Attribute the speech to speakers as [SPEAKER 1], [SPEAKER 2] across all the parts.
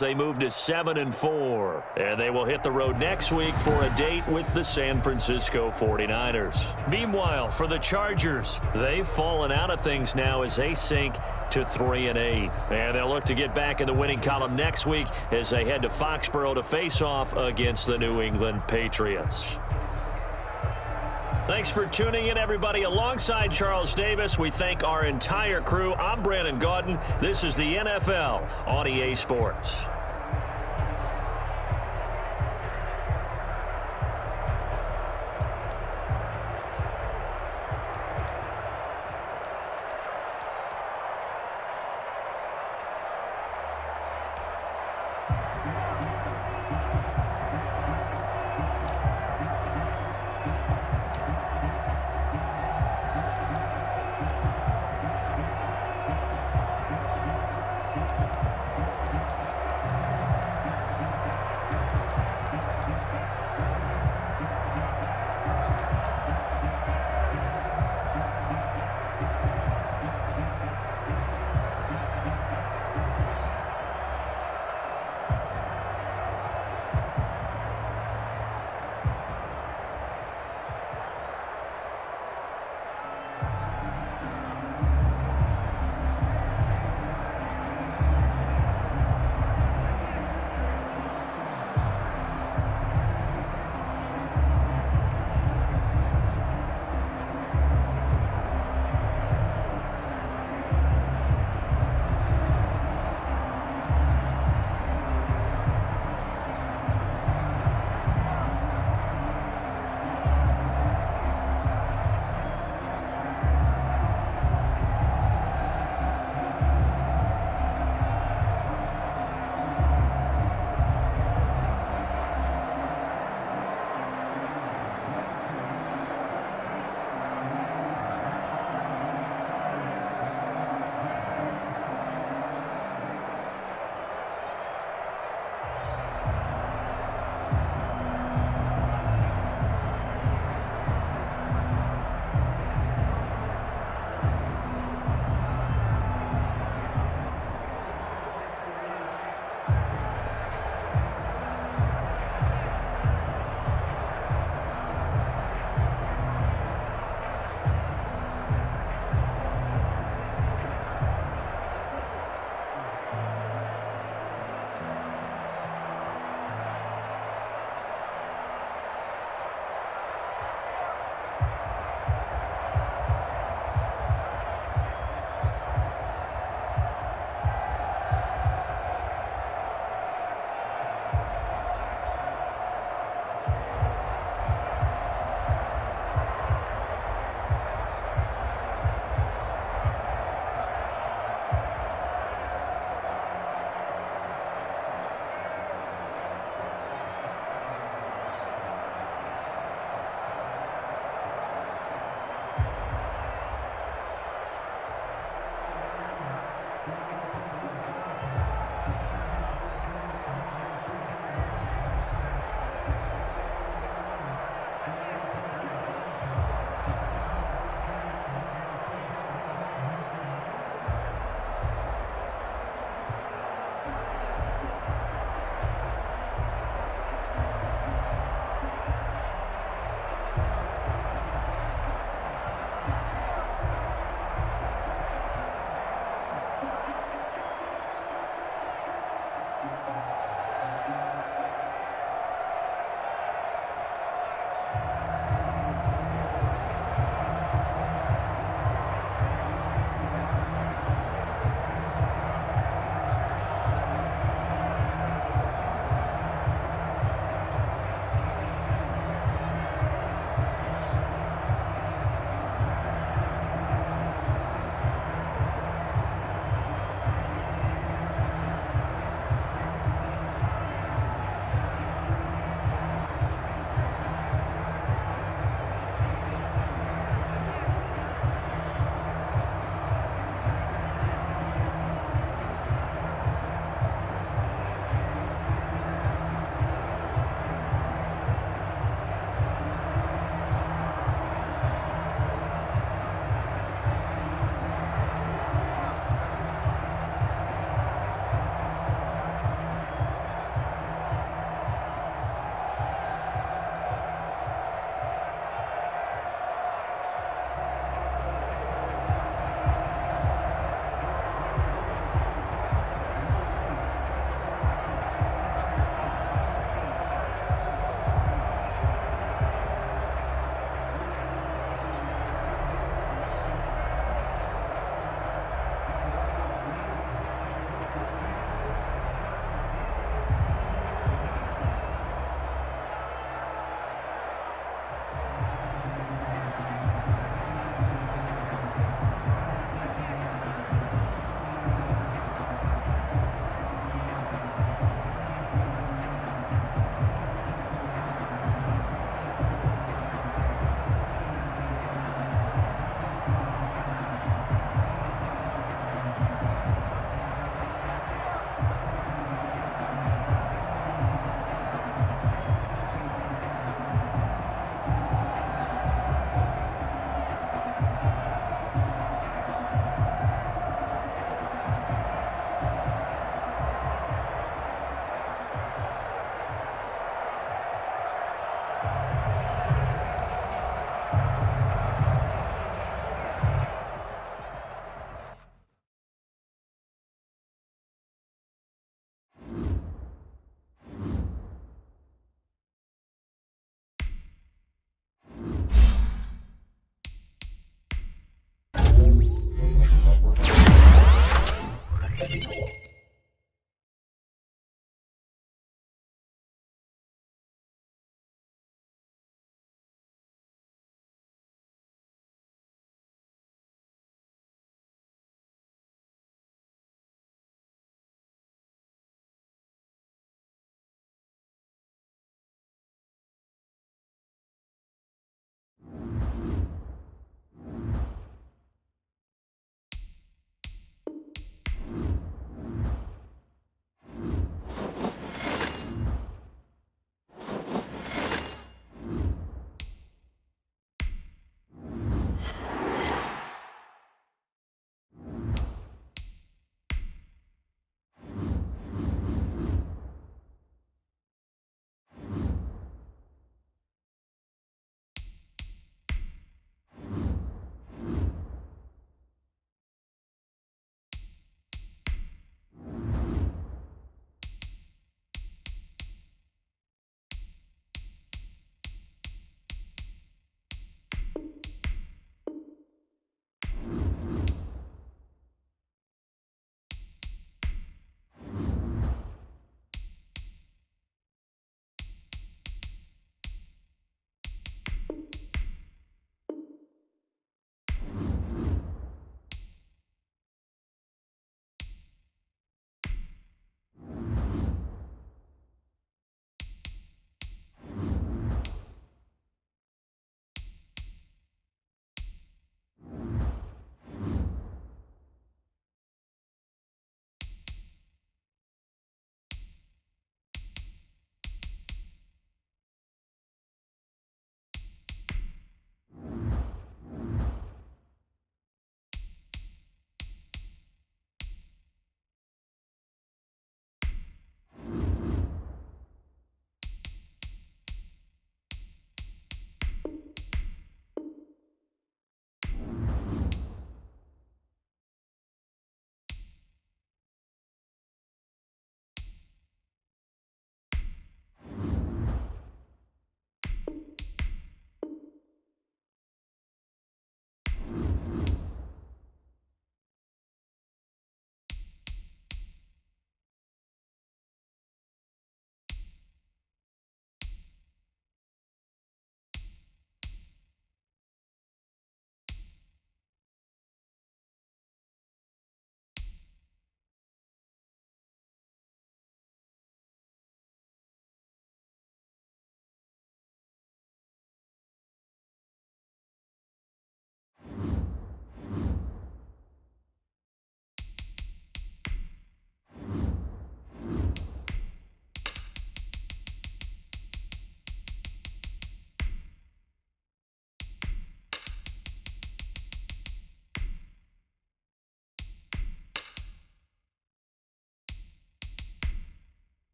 [SPEAKER 1] They move to 7-4, and they will hit the road next week for a date with the San Francisco 49ers. Meanwhile, for the Chargers, they've fallen out of things now as they sink to 3-8. And they'll look to get back in the winning column next week as they head to Foxborough to face off against the New England Patriots. Thanks for tuning in, everybody. Alongside Charles Davis, we thank our entire crew. I'm Brandon Gaudin. This is the NFL on EA Sports.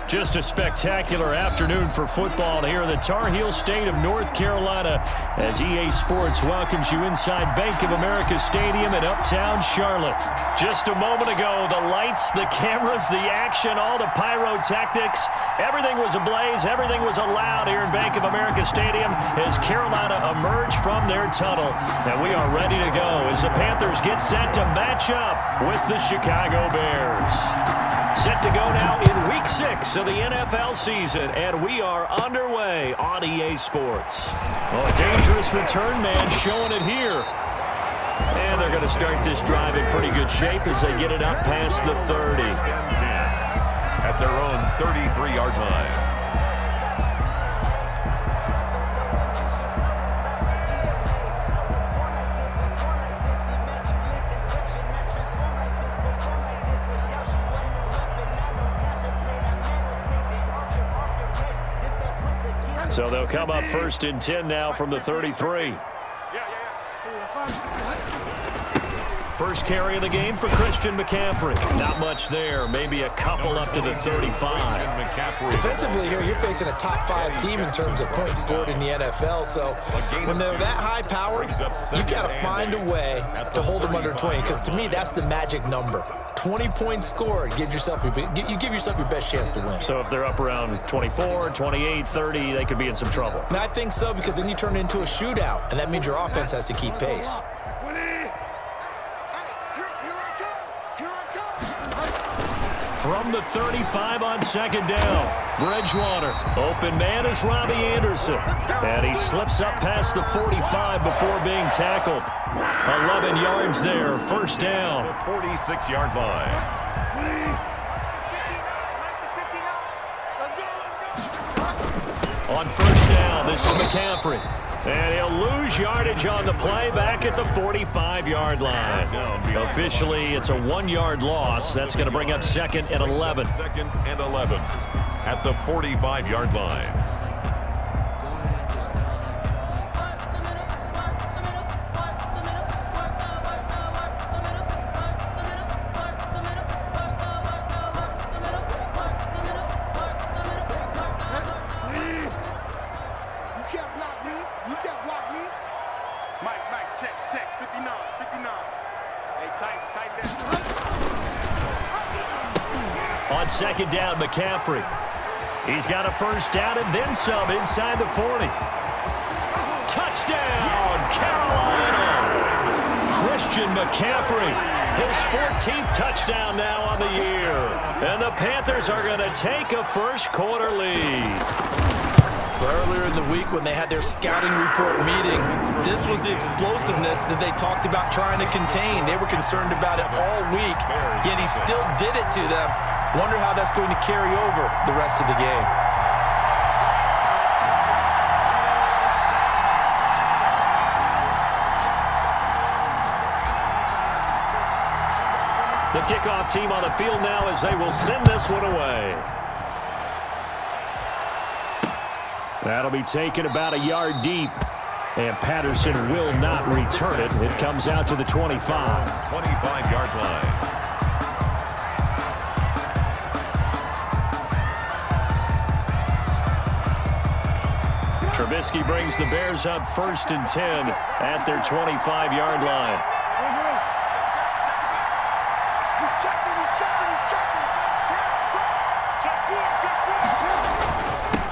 [SPEAKER 1] Just a spectacular afternoon for football here in the Tar Heel state of North Carolina as EA Sports welcomes you inside Bank of America Stadium in Uptown Charlotte. Just a moment ago, the lights, the cameras, the action, all the pyrotechnics, everything was ablaze, everything was allowed here in Bank of America Stadium as Carolina emerged from their tunnel. And we are ready to go as the Panthers get set to match up with the Chicago Bears. Set to go now in Week 6 of the NFL season, and we are underway on EA Sports. Oh, a dangerous return man showing it here. And they're going to start this drive in pretty good shape as they get it up past the 30.
[SPEAKER 2] At their own 33-yard line.
[SPEAKER 1] So they'll come up 1st and 10 now from the 33. First carry of the game for Christian McCaffrey. Not much there. Maybe a couple up to the 35.
[SPEAKER 3] Defensively here, you're facing a top 5 team in terms of points scored in the NFL. So when they're that high powered, you've got to find a way to hold them under 20. Because to me, that's the magic number. 20 points scored gives yourself you give yourself your best chance to win.
[SPEAKER 1] So if they're up around 24, 28, 30, they could be in some trouble.
[SPEAKER 3] And I think so, because then you turn it into a shootout, and that means your offense has to keep pace.
[SPEAKER 1] From the 35 on 2nd down, Bridgewater. Open man is Robbie Anderson. And he slips up past the 45 before being tackled. 11 yards there, 1st down.
[SPEAKER 2] The 46-yard line.
[SPEAKER 1] On 1st down, this is McCaffrey. And he'll lose yardage on the play back at the 45-yard line. Officially, it's a 1-yard loss. That's going to bring up 2nd and 11.
[SPEAKER 2] 2nd and 11 at the 45-yard line.
[SPEAKER 1] On 2nd down, McCaffrey. He's got a 1st down and then some inside the 40. Touchdown, Carolina! Christian McCaffrey, his 14th touchdown now on the year. And the Panthers are going to take a first-quarter lead.
[SPEAKER 3] Earlier in the week when they had their scouting report meeting, this was the explosiveness that they talked about trying to contain. They were concerned about it all week, yet he still did it to them. Wonder how that's going to carry over the rest of the game.
[SPEAKER 1] The kickoff team on the field now as they will send this one away. That'll be taken about a yard deep. And Patterson will not return it. It comes out to the 25.
[SPEAKER 2] 25-yard line.
[SPEAKER 1] Trubisky brings the Bears up 1st and 10 at their 25-yard line.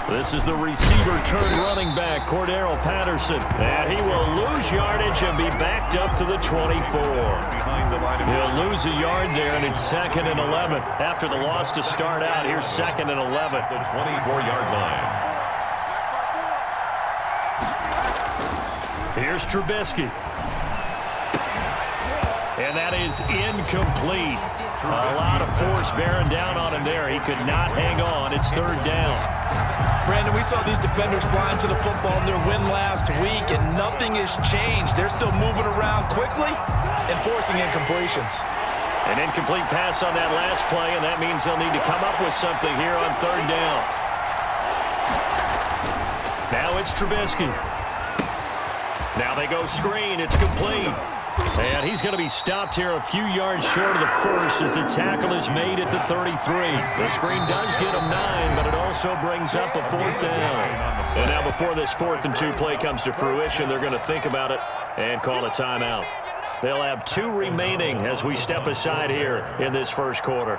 [SPEAKER 1] This is the receiver turned running back, Cordero Patterson. And he will lose yardage and be backed up to the 24. He'll lose a yard there, and it's 2nd and 11. After the loss to start out, here's 2nd and 11.
[SPEAKER 2] The 24-yard line.
[SPEAKER 1] Here's Trubisky. And that is incomplete. A lot of force bearing down on him there. He could not hang on. It's 3rd down.
[SPEAKER 3] Brandon, we saw these defenders flying to the football in their win last week, and nothing has changed. They're still moving around quickly and forcing incompletions.
[SPEAKER 1] An incomplete pass on that last play, and that means they'll need to come up with something here on 3rd down. Now it's Trubisky. Now they go screen. It's complete. And And he's going to be stopped here a few yards short of the first as the tackle is made at the 33. The screen does get him 9, but it also brings up a 4th down. And now before this 4th and 2 play comes to fruition, they're going to think about it and call a timeout. They'll have 2 remaining as we step aside here in this first quarter.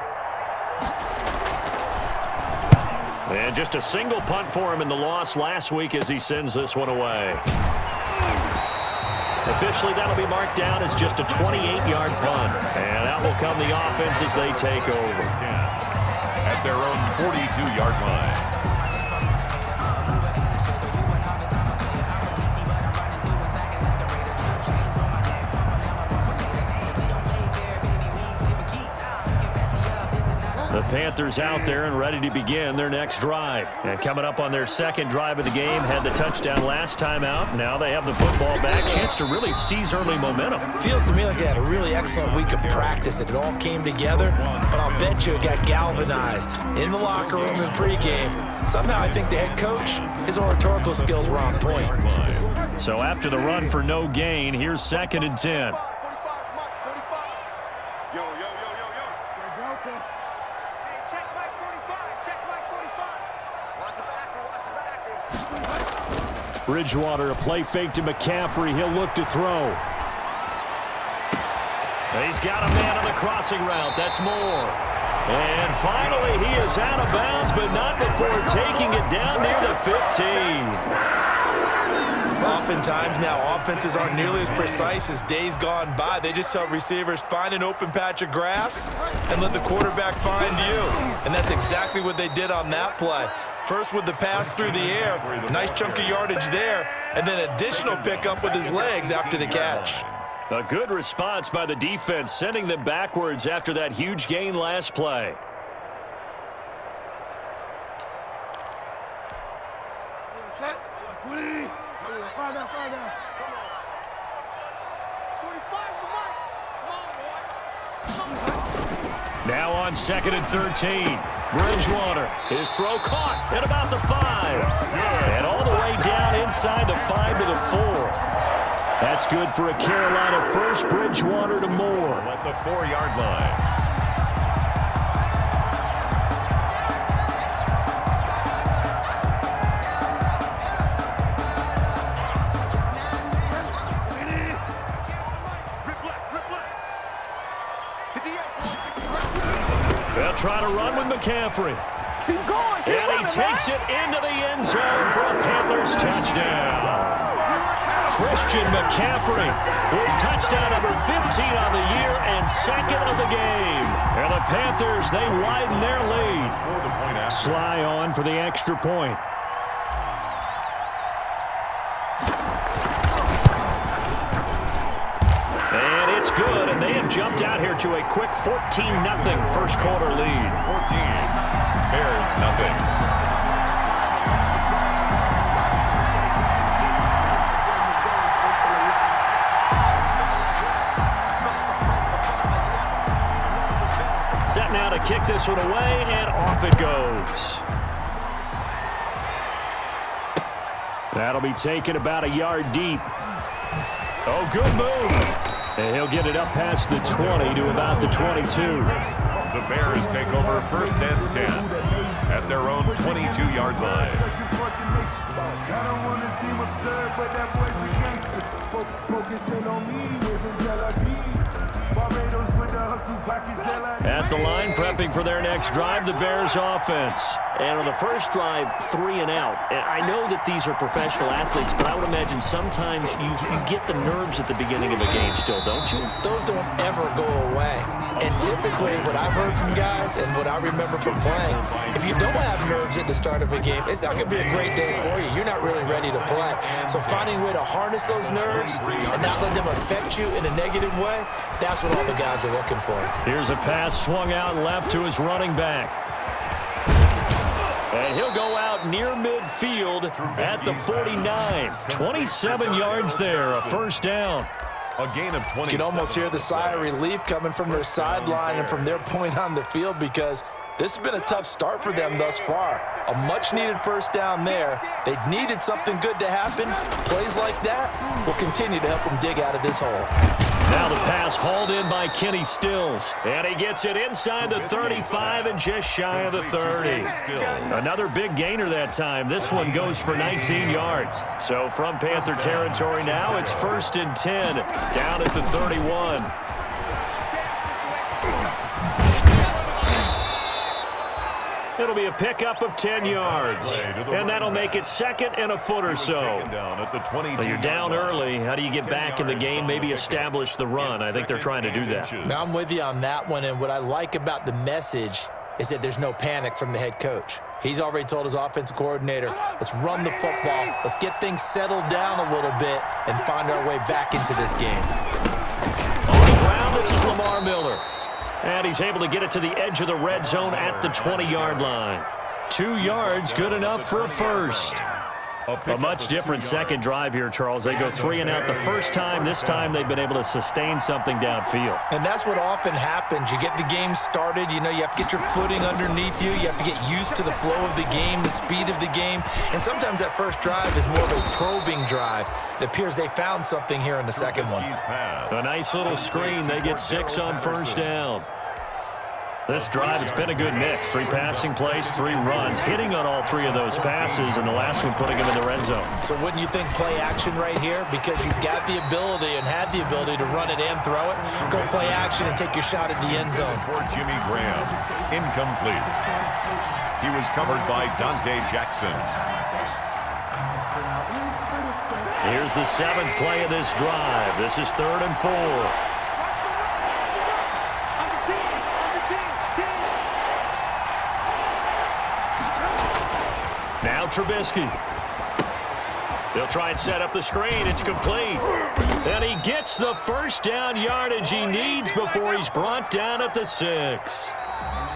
[SPEAKER 1] And just a single punt for him in the loss last week as he sends this one away. Officially, that'll be marked down as just a 28-yard punt. And that will come the offense as they take over.
[SPEAKER 2] At their own 42-yard line.
[SPEAKER 1] The Panthers out there and ready to begin their next drive. And coming up on their second drive of the game, had the touchdown last time out. Now they have the football back. Chance to really seize early momentum.
[SPEAKER 3] Feels to me like they had a really excellent week of practice. It all came together, but I'll bet you it got galvanized in the locker room in pregame. Somehow I think the head coach, his oratorical skills were on point.
[SPEAKER 1] So after the run for no gain, here's 2nd and 10. Bridgewater, a play fake to McCaffrey. He'll look to throw. He's got a man on the crossing route. That's Moore. And finally, he is out of bounds, but not before taking it down near the 15.
[SPEAKER 3] Oftentimes now, offenses aren't nearly as precise as days gone by. They just tell receivers, find an open patch of grass and let the quarterback find you. And that's exactly what they did on that play. First with the pass through the air, nice chunk of yardage there, and then additional pickup with his legs after the catch.
[SPEAKER 1] A good response by the defense, sending them backwards after that huge gain last play. Now on 2nd and 13. Bridgewater, his throw caught at about the 5. And all the way down inside the 5 to the 4. That's good for a Carolina first. Bridgewater to Moore.
[SPEAKER 2] At the 4-yard line.
[SPEAKER 1] They'll try to run with McCaffrey.
[SPEAKER 4] Keep going,
[SPEAKER 1] and he takes it into the end zone for a Panthers touchdown. Christian McCaffrey with touchdown number 15 on the year and 2nd of the game. And the Panthers, they widen their lead. Sly on for the extra point. And it's good, and they have jumped out here to a quick 14-0 first quarter lead.
[SPEAKER 2] 14. Bears nothing.
[SPEAKER 1] Set now to kick this one away, and off it goes. That'll be taken about a yard deep. Oh, good move. And he'll get it up past the 20 to about the 22.
[SPEAKER 2] The Bears take over 1st and 10 at their own 22-yard line.
[SPEAKER 1] At the line, prepping for their next drive, the Bears offense. And on the first drive, 3 and out. And I know that these are professional athletes, but I would imagine sometimes you get the nerves at the beginning of a game still, don't you?
[SPEAKER 3] Those don't ever go away. And typically, what I've heard from guys and what I remember from playing, if you don't have nerves at the start of a game, it's not going to be a great day for you. You're not really ready to play. So finding a way to harness those nerves and not let them affect you in a negative way, that's what all the guys are looking for.
[SPEAKER 1] Here's a pass swung out left to his running back. And he'll go out near midfield at the 49. 27 yards there, a first down.
[SPEAKER 2] A gain of 20.
[SPEAKER 3] You can almost hear the sigh of relief coming from their sideline and from their point on the field because this has been a tough start for them thus far. A much-needed first down there. They needed something good to happen. Plays like that will continue to help them dig out of this hole.
[SPEAKER 1] Now the pass hauled in by Kenny Stills. And he gets it inside the 35 and just shy of the 30. Another big gainer that time. This one goes for 19 yards. So from Panther territory now, it's 1st and 10 down at the 31. It'll be a pickup of 10 yards, and that'll make it 2nd and a foot or so. Well, you're down early. How do you get back in the game, maybe establish the run? I think they're trying to do that.
[SPEAKER 3] Now, I'm with you on that one, and what I like about the message is that there's no panic from the head coach. He's already told his offensive coordinator, let's run the football, let's get things settled down a little bit, and find our way back into this game.
[SPEAKER 1] On the ground, this is Lamar Miller. And he's able to get it to the edge of the red zone at the 20-yard line. 2 yards, good enough for a first. A much different second drive here, Charles. They go 3 and out the first time. This time they've been able to sustain something downfield.
[SPEAKER 3] And that's what often happens. You get the game started. You know, you have to get your footing underneath you. You have to get used to the flow of the game, the speed of the game. And sometimes that first drive is more of a probing drive. It appears they found something here in the second one.
[SPEAKER 1] A nice little screen. They get 6 on first down. This drive, it's been a good mix. 3 passing plays, 3 runs, hitting on all 3 of those passes, and the last one putting him in the red zone.
[SPEAKER 3] So wouldn't you think play action right here? Because you've got the ability and had the ability to run it and throw it. Go play action and take your shot at the end zone.
[SPEAKER 2] For Jimmy Graham, incomplete. He was covered by Dante Jackson.
[SPEAKER 1] Here's the 7th play of this drive. This is 3rd and 4. Now Trubisky. They'll try and set up the screen. It's complete. And he gets the first down yardage he needs before he's brought down at the 6.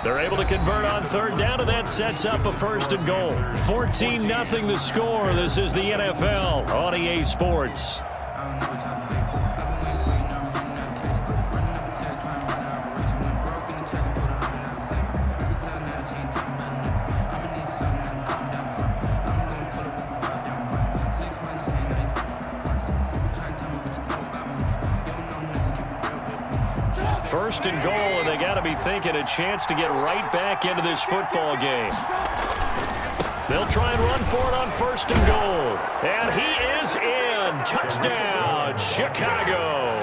[SPEAKER 1] They're able to convert on 3rd down, and that sets up a 1st and goal. 14-0 the score. This is the NFL on EA Sports. First and goal, and they got to be thinking a chance to get right back into this football game. They'll try and run for it on 1st and goal. And he is in. Touchdown, Chicago.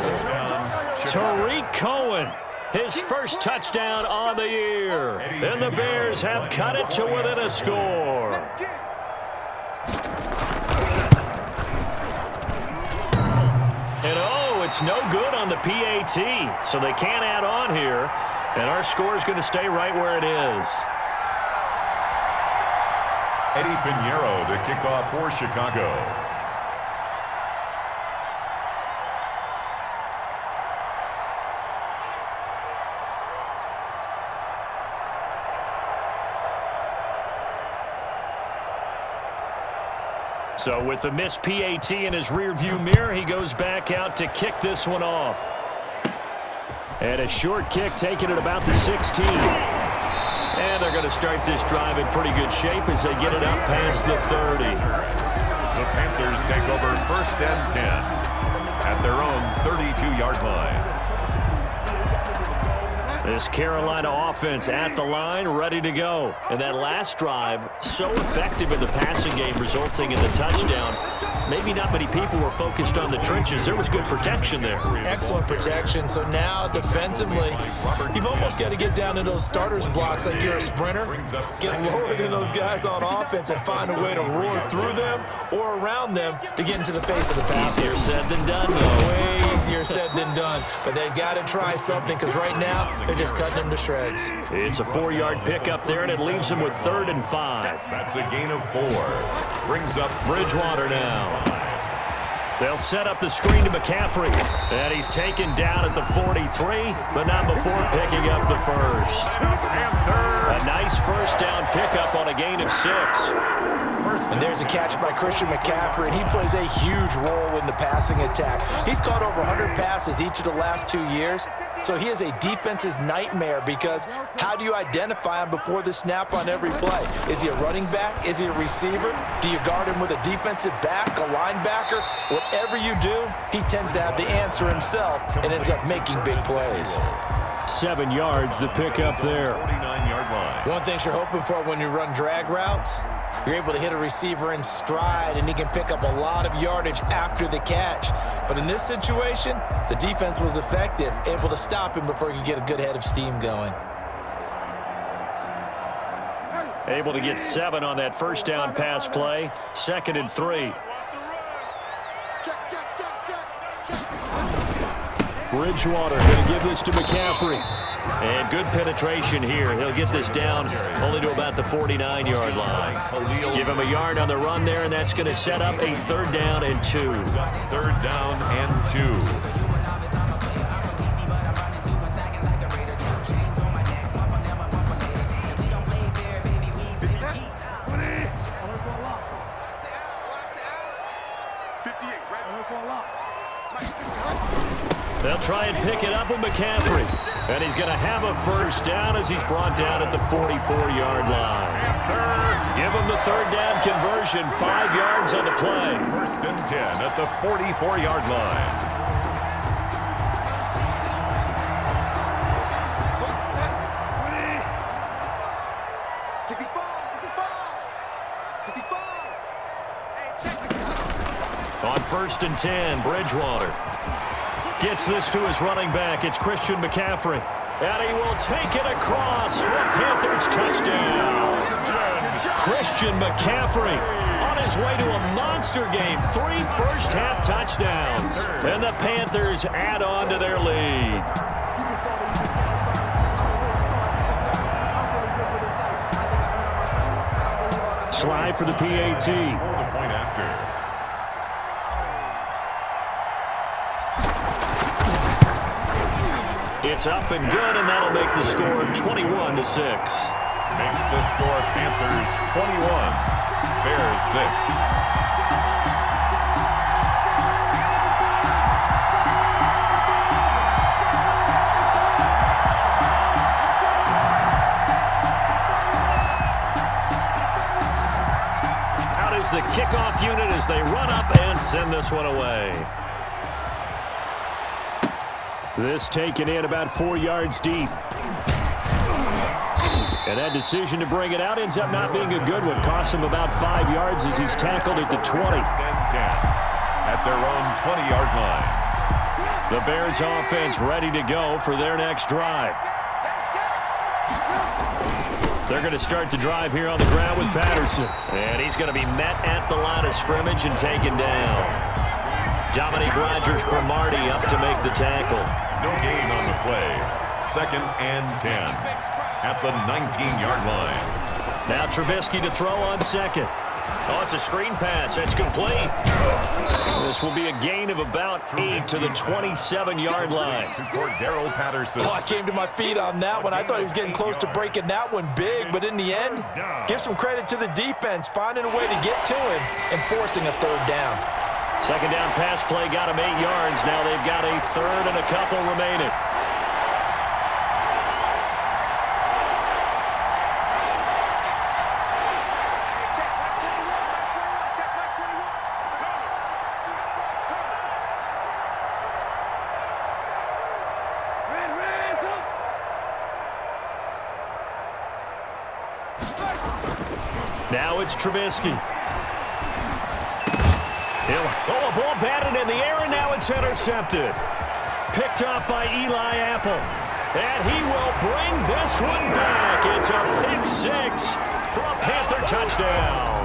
[SPEAKER 1] Tariq Cohen, his first touchdown on the year. And the Bears have cut it to within a score. It's no good on the PAT, so they can't add on here, and our score is going to stay right where it is.
[SPEAKER 2] Eddie Pinheiro, the kickoff for Chicago.
[SPEAKER 1] So with the missed PAT in his rearview mirror, he goes back out to kick this one off. And a short kick taken at about the 16. And they're going to start this drive in pretty good shape as they get it up past the 30.
[SPEAKER 2] The Panthers take over 1st and 10 at their own 32-yard line.
[SPEAKER 1] This Carolina offense at the line, ready to go. And that last drive, so effective in the passing game, resulting in the touchdown. Maybe not many people were focused on the trenches. There was good protection there.
[SPEAKER 3] Excellent protection. So now, defensively, you've almost got to get down to those starters blocks like you're a sprinter. Get lower than those guys on offense and find a way to roar through them or around them to get into the face of the passer.
[SPEAKER 1] Easier said than done, though.
[SPEAKER 3] Way easier said than done. But they've got to try something because right now, they're just cutting them to shreds.
[SPEAKER 1] It's a 4-yard pickup there, and it leaves them with 3rd and 5.
[SPEAKER 2] That's a gain of 4. Brings up
[SPEAKER 1] Bridgewater now. They'll set up the screen to McCaffrey. And he's taken down at the 43, but not before picking up the first. A nice first down pickup on a gain of 6.
[SPEAKER 3] And there's a catch by Christian McCaffrey, and he plays a huge role in the passing attack. He's caught over 100 passes each of the last 2 years. So he is a defense's nightmare because how do you identify him before the snap on every play? Is he a running back? Is he a receiver? Do you guard him with a defensive back, a linebacker? Whatever you do, he tends to have the answer himself and ends up making big plays.
[SPEAKER 1] 7 yards, the pickup there.
[SPEAKER 2] 49-yard line.
[SPEAKER 3] One thing you're hoping for when you run drag routes, you're able to hit a receiver in stride, and he can pick up a lot of yardage after the catch. But in this situation, the defense was effective, able to stop him before he could get a good head of steam going.
[SPEAKER 1] Able to get 7 on that first down pass play. 2nd and 3. Bridgewater going to give this to McCaffrey. And good penetration here. He'll get this down only to about the 49-yard line. Give him a yard on the run there, and that's going to set up a 3rd down and 2.
[SPEAKER 2] 3rd down and 2.
[SPEAKER 1] They'll try and pick it up with McCaffrey. And he's going to have a 1st down as he's brought down at the 44-yard line. Give him the 3rd down conversion, 5 yards on the play.
[SPEAKER 2] 1st and 10 at the 44-yard line.
[SPEAKER 1] On 1st and 10, Bridgewater gets this to his running back. It's Christian McCaffrey. And he will take it across for a Panthers touchdown. Christian McCaffrey on his way to a monster game. 3 first-half touchdowns. And the Panthers add on to their lead. Slide for the PAT.
[SPEAKER 2] The point after.
[SPEAKER 1] It's up and good, and that'll make the score 21-6.
[SPEAKER 2] Makes the score Panthers 21, Bears 6.
[SPEAKER 1] Out is the kickoff unit as they run up and send this one away. This taken in about 4 yards deep. And that decision to bring it out ends up not being a good one. Costs him about 5 yards as he's tackled at the 20.
[SPEAKER 2] 10 at their own 20-yard line.
[SPEAKER 1] The Bears offense ready to go for their next drive. They're going to start the drive here on the ground with Patterson. And he's going to be met at the line of scrimmage and taken down. Dominique Rodgers-Cromartie up to make the tackle.
[SPEAKER 2] No gain on the play. 2nd and 10 at the 19-yard line.
[SPEAKER 1] Now Trubisky to throw on 2nd. Oh, it's a screen pass. That's complete. This will be a gain of about 8 to the 27-yard line.
[SPEAKER 2] To Cordero Patterson.
[SPEAKER 3] Oh, I came to my feet on that one. I thought he was getting close to breaking that one big, but in the end, give some credit to the defense, finding a way to get to him and forcing a 3rd down.
[SPEAKER 1] 2nd down pass play got him 8 yards. Now they've got a 3rd and a couple remaining. Now it's Trubisky. Oh, a ball batted in the air, and now it's intercepted. Picked up by Eli Apple. And he will bring this one back. It's a pick 6 for a Panther touchdown.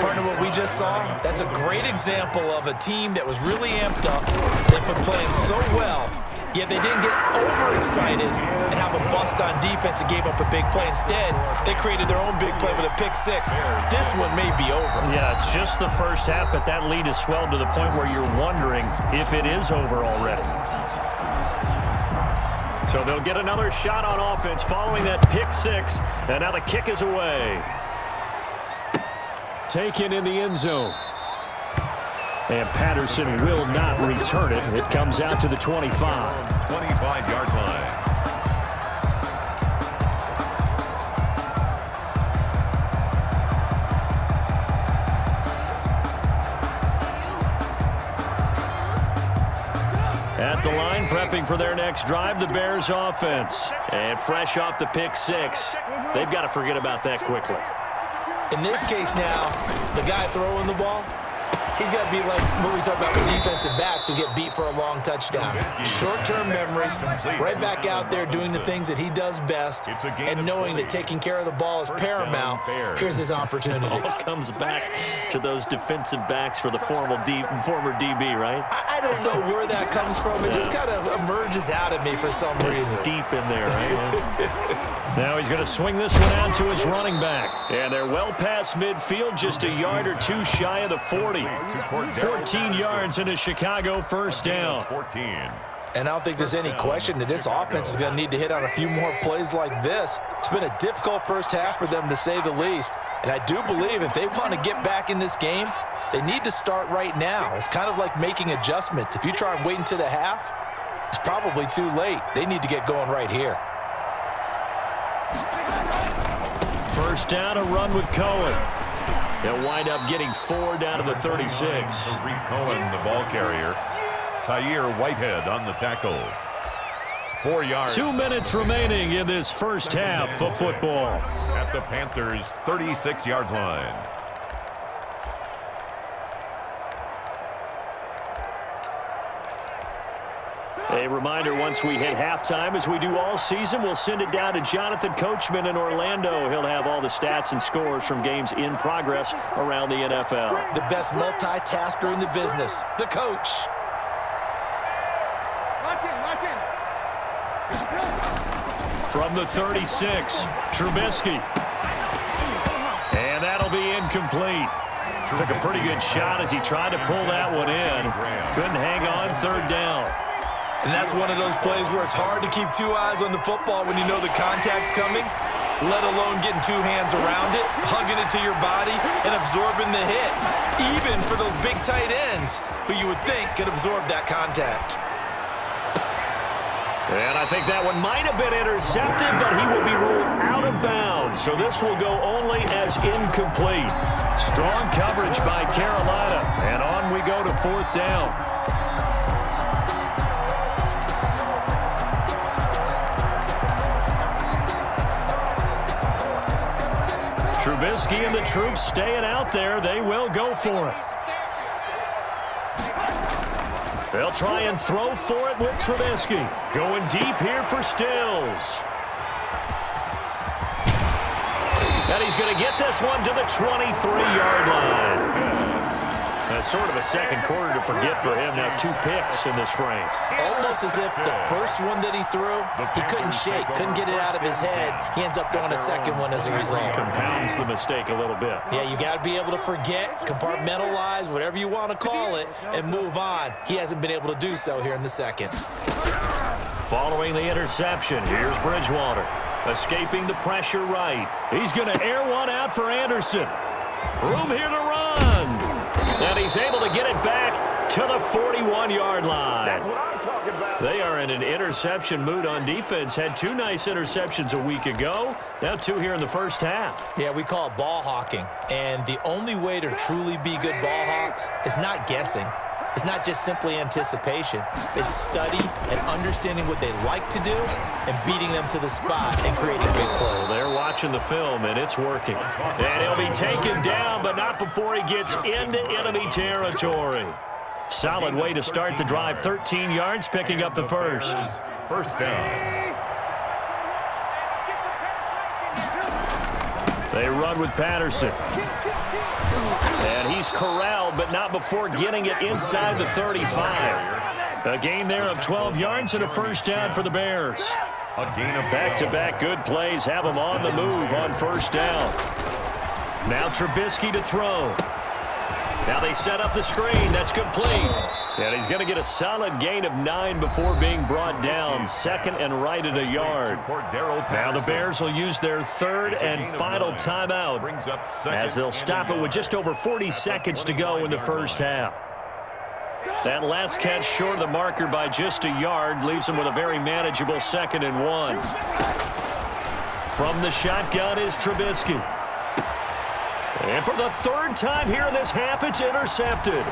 [SPEAKER 3] Partner, what we just saw, that's a great example of a team that was really amped up. They've been playing so well, yet they didn't get overexcited and have a bust on defense and gave up a big play. Instead, they created their own big play with a pick 6. This one may be over.
[SPEAKER 1] Yeah, it's just the first half, but that lead has swelled to the point where you're wondering if it is over already. So they'll get another shot on offense following that pick 6, and now the kick is away. Taken in the end zone. And Patterson will not return it. It comes out to the 25.
[SPEAKER 2] 25-yard line.
[SPEAKER 1] At the line, prepping for their next drive, the Bears offense. And fresh off the pick six, they've got to forget about that quickly.
[SPEAKER 3] In this case now, the guy throwing the ball, he's got to be like what we talk about with defensive backs who get beat for a long touchdown. Short-term memory, right back out there doing the things that he does best, and knowing that taking care of the ball is paramount. Here's his opportunity.
[SPEAKER 1] All comes back to those defensive backs for the former DB, right?
[SPEAKER 3] I don't know where that comes from. It just kind of emerges out of me for some reason.
[SPEAKER 1] It's deep in there, right? Now he's going to swing this one out to his running back. And they're well past midfield, just a yard or two shy of the 40. 14 yards into Chicago, first down.
[SPEAKER 2] 14.
[SPEAKER 3] And I don't think there's any question that this offense is going to need to hit on a few more plays like this. It's been a difficult first half for them, to say the least. And I do believe if they want to get back in this game, they need to start right now. It's kind of like making adjustments. If you try and wait until the half, it's probably too late. They need to get going right here.
[SPEAKER 1] First down, a run with Cohen. They'll wind up getting 4 down to the 36.
[SPEAKER 2] Tariq Cohen, the ball carrier. Tyre Whitehead on the tackle. 4 yards.
[SPEAKER 1] 2 minutes remaining in this first half of football.
[SPEAKER 2] At the Panthers' 36-yard line.
[SPEAKER 1] A reminder, once we hit halftime, as we do all season, we'll send it down to Jonathan Coachman in Orlando. He'll have all the stats and scores from games in progress around the NFL.
[SPEAKER 3] The best multitasker in the business, the coach.
[SPEAKER 1] From the 36, Trubisky. And that'll be incomplete. Took a pretty good shot as he tried to pull that one in. Couldn't hang on, third down.
[SPEAKER 3] And that's one of those plays where it's hard to keep 2 eyes on the football when you know the contact's coming, let alone getting 2 hands around it, hugging it to your body, and absorbing the hit. Even for those big tight ends who you would think could absorb that contact.
[SPEAKER 1] And I think that one might have been intercepted, but he will be ruled out of bounds. So this will go only as incomplete. Strong coverage by Carolina. And on we go to fourth down. Trubisky and the troops staying out there. They will go for it. They'll try and throw for it with Trubisky. Going deep here for Stills. And he's going to get this one to the 23-yard line. That's sort of a second quarter to forget for him. Now 2 picks in this frame.
[SPEAKER 3] Almost as if the first one that he threw, he couldn't shake, couldn't get it out of his head. He ends up throwing a second one as a result.
[SPEAKER 1] Compounds the mistake a little bit.
[SPEAKER 3] Yeah, you got to be able to forget, compartmentalize, whatever you want to call it, and move on. He hasn't been able to do so here in the second.
[SPEAKER 1] Following the interception, here's Bridgewater. Escaping the pressure right. He's going to air one out for Anderson. Room here to run. And he's able to get it back to the 41-yard line.
[SPEAKER 2] That's what I'm talking about.
[SPEAKER 1] They are in an interception mood on defense. Had 2 nice interceptions a week ago. Now 2 here in the first half.
[SPEAKER 3] Yeah, we call it ball hawking. And the only way to truly be good ball hawks is not guessing. It's not just simply anticipation. It's study and understanding what they like to do and beating them to the spot and creating big plays.
[SPEAKER 1] They're watching the film, and it's working. And he'll be taken down, but not before he gets into enemy territory. Solid way to start the drive. 13 yards, picking up the first.
[SPEAKER 2] First down.
[SPEAKER 1] They run with Patterson. And he's corralled, but not before getting it inside the 35. A gain there of 12 yards and a first down for the Bears.
[SPEAKER 2] A gain of
[SPEAKER 1] back-to-back good plays have him on the move on first down. Now Trubisky to throw. Now they set up the screen. That's complete. And he's going to get a solid gain of 9 before being brought down. Second and right at a yard. Now the Bears will use their third and final timeout as they'll stop it with just over 40 seconds to go in the first half. That last catch short of the marker by just a yard leaves him with a very manageable 2nd and 1. From the shotgun is Trubisky. And for the 3rd time here in this half, it's intercepted.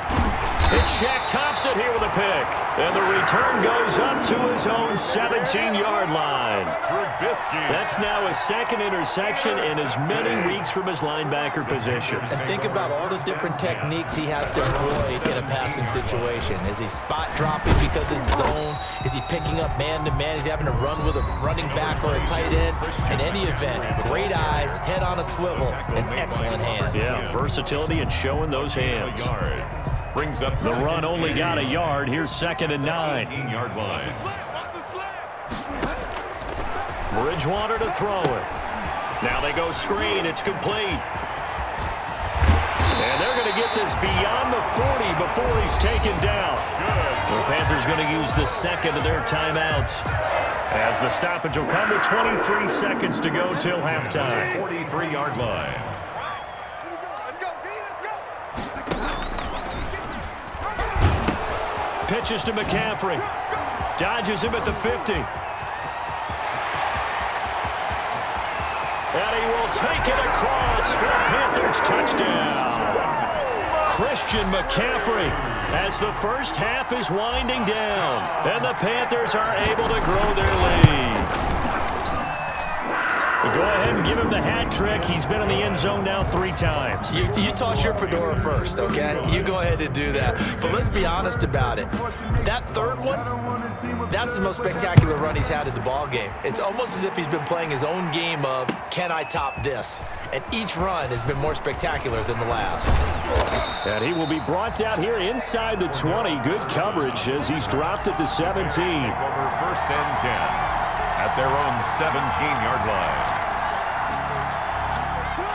[SPEAKER 1] It's Shaq Thompson here with a pick. And the return goes up to his own 17-yard line. That's now his 2nd interception in as many weeks from his linebacker position.
[SPEAKER 3] And think about all the different techniques he has to employ in a passing situation. Is he spot dropping because it's zone? Is he picking up man-to-man? Is he having to run with a running back or a tight end? In any event, great eyes, head on a swivel, and excellent hands.
[SPEAKER 1] Yeah, versatility and showing those hands.
[SPEAKER 2] Brings up
[SPEAKER 1] the run only got a yard. Here's 2nd and 9.
[SPEAKER 2] 18-yard line.
[SPEAKER 1] Bridgewater to throw it. Now they go screen. It's complete. And they're going to get this beyond the 40 before he's taken down. The Panthers going to use the 2nd of their timeouts, as the stoppage will come with 23 seconds to go till halftime.
[SPEAKER 2] 43-yard line.
[SPEAKER 1] Pitches to McCaffrey. Dodges him at the 50. And he will take it across for a Panthers touchdown. Christian McCaffrey, as the first half is winding down, and the Panthers are able to grow their lead. Go ahead and give him the hat trick. He's been in the end zone now 3 times.
[SPEAKER 3] You toss your fedora first, okay? You go ahead and do that. But let's be honest about it. That 3rd one, that's the most spectacular run he's had in the ball game. It's almost as if he's been playing his own game of, can I top this? And each run has been more spectacular than the last.
[SPEAKER 1] And he will be brought down here inside the 20. Good coverage as he's dropped at the 17.
[SPEAKER 2] Over 1st and 10 at their own 17-yard line.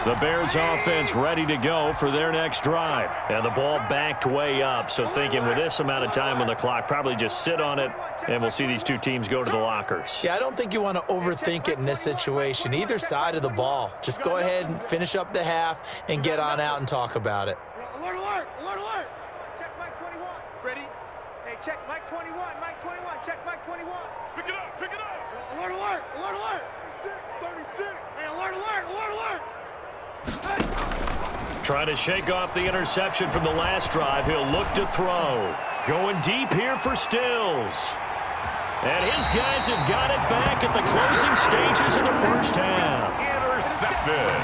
[SPEAKER 1] The Bears offense ready to go for their next drive. And the ball backed way up. So thinking with this amount of time on the clock, probably just sit on it, and we'll see these 2 teams go to the lockers.
[SPEAKER 3] Yeah, I don't think you want to overthink it in this situation. Either side of the ball. Just go ahead and finish up the half and get on out and talk about it.
[SPEAKER 4] Alert, alert, alert, alert. Check Mike 21. Ready? Hey, check Mike 21. Mike 21. Check Mike 21. Pick it up, pick it up. Alert, alert, alert, alert. 36. Hey, alert, alert, alert, alert.
[SPEAKER 1] Trying to shake off the interception from the last drive. He'll look to throw. Going deep here for Stills. And his guys have got it back at the closing stages of the first half.
[SPEAKER 2] Intercepted.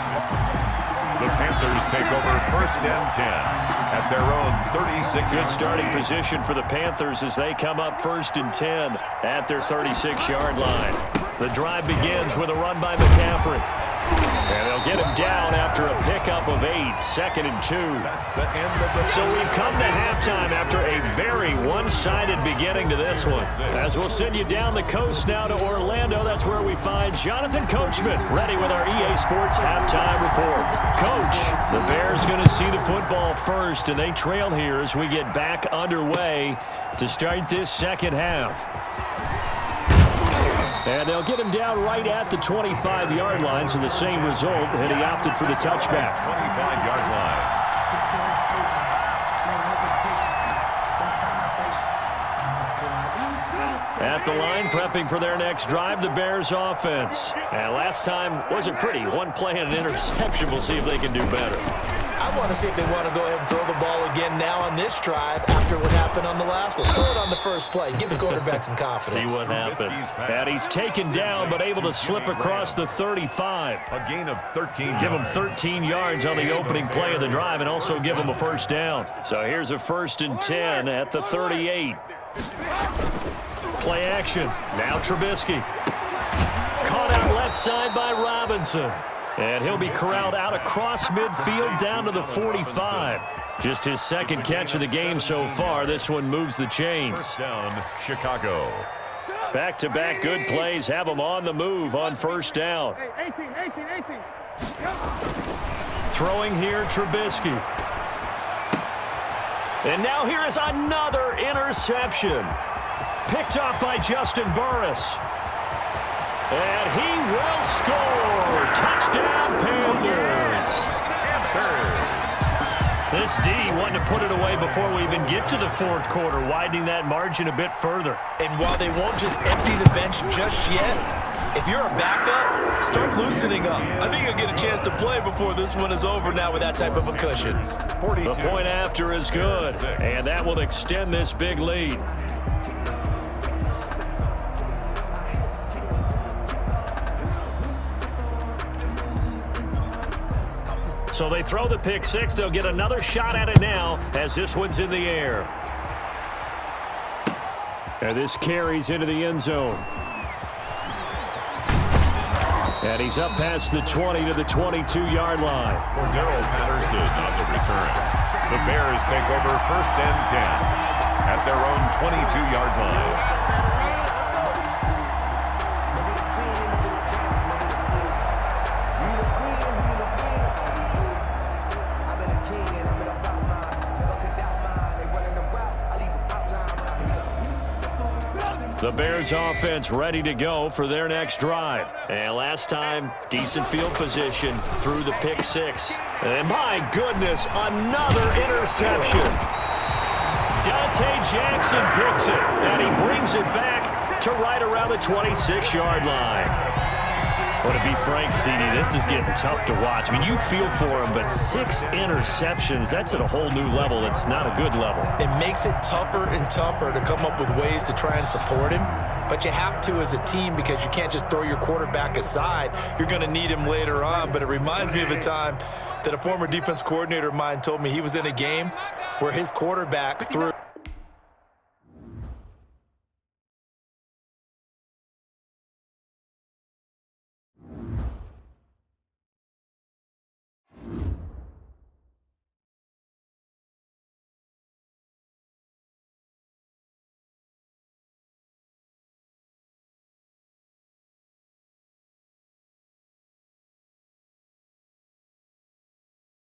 [SPEAKER 2] The Panthers take over 1st and 10 at their own 36.
[SPEAKER 1] Good starting position for the Panthers as they come up 1st and 10 at their 36-yard line. The drive begins with a run by McCaffrey. And they'll get him down after a pickup of 8, 2nd and 2.
[SPEAKER 2] That's the end of the.
[SPEAKER 1] So we've come to halftime after a very one-sided beginning to this one. As we'll send you down the coast now to Orlando, that's where we find Jonathan Coachman ready with our EA Sports halftime report. Coach, the Bears going to see the football first, and they trail here as we get back underway to start this 2nd half. And they'll get him down right at the 25-yard line, so the same result, and he opted for the touchback.
[SPEAKER 2] 25-yard line.
[SPEAKER 1] At the line, prepping for their next drive, the Bears offense. And last time wasn't pretty. One play and an interception. We'll see if they can do better.
[SPEAKER 3] I want to see if they want to go ahead and throw the ball again now on this drive after what happened on the last one. Throw it on the first play. Give the quarterback some confidence.
[SPEAKER 1] See what happens. And he's taken down, but able to slip across the 35.
[SPEAKER 2] A gain of 13
[SPEAKER 1] Give him
[SPEAKER 2] yards.
[SPEAKER 1] 13 yards on the opening play of the drive and also give him a first down. So here's a 1st and 10 at the 38. Play action. Now Trubisky. Caught out left side by Robinson. And he'll be corralled out across midfield down to the 45. Just his 2nd catch of the game so far. This one moves the chains.
[SPEAKER 2] First down, Chicago.
[SPEAKER 1] Back-to-back good plays have him on the move on 1st down.
[SPEAKER 4] Hey, 18.
[SPEAKER 1] Throwing here, Trubisky. And now here is another interception. Picked off by Justin Burris. And he will score. Touchdown, Panthers. This D wanting to put it away before we even get to the fourth quarter, widening that margin a bit further.
[SPEAKER 3] And while they won't just empty the bench just yet, if you're a backup, start loosening up. I think you'll get a chance to play before this one is over now with that type of a cushion.
[SPEAKER 1] The point after is good, and that will extend this big lead. So they throw the pick six. They'll get another shot at it now as this one's in the air. And this carries into the end zone. And he's up past the 20 to the 22-yard line.
[SPEAKER 2] Cordero Patterson on the return. The Bears take over 1st and 10 at their own 22-yard line.
[SPEAKER 1] The Bears offense ready to go for their next drive. And last time, decent field position through the pick six. And my goodness, another interception. Dante Jackson picks it, and he brings it back to right around the 26-yard line. Well, to be frank, CD, this is getting tough to watch. I mean, you feel for him, but 6 interceptions, that's at a whole new level. It's not a good level.
[SPEAKER 3] It makes it tougher and tougher to come up with ways to try and support him. But you have to as a team because you can't just throw your quarterback aside. You're going to need him later on. But it reminds me of a time that a former defense coordinator of mine told me he was in a game where his quarterback threw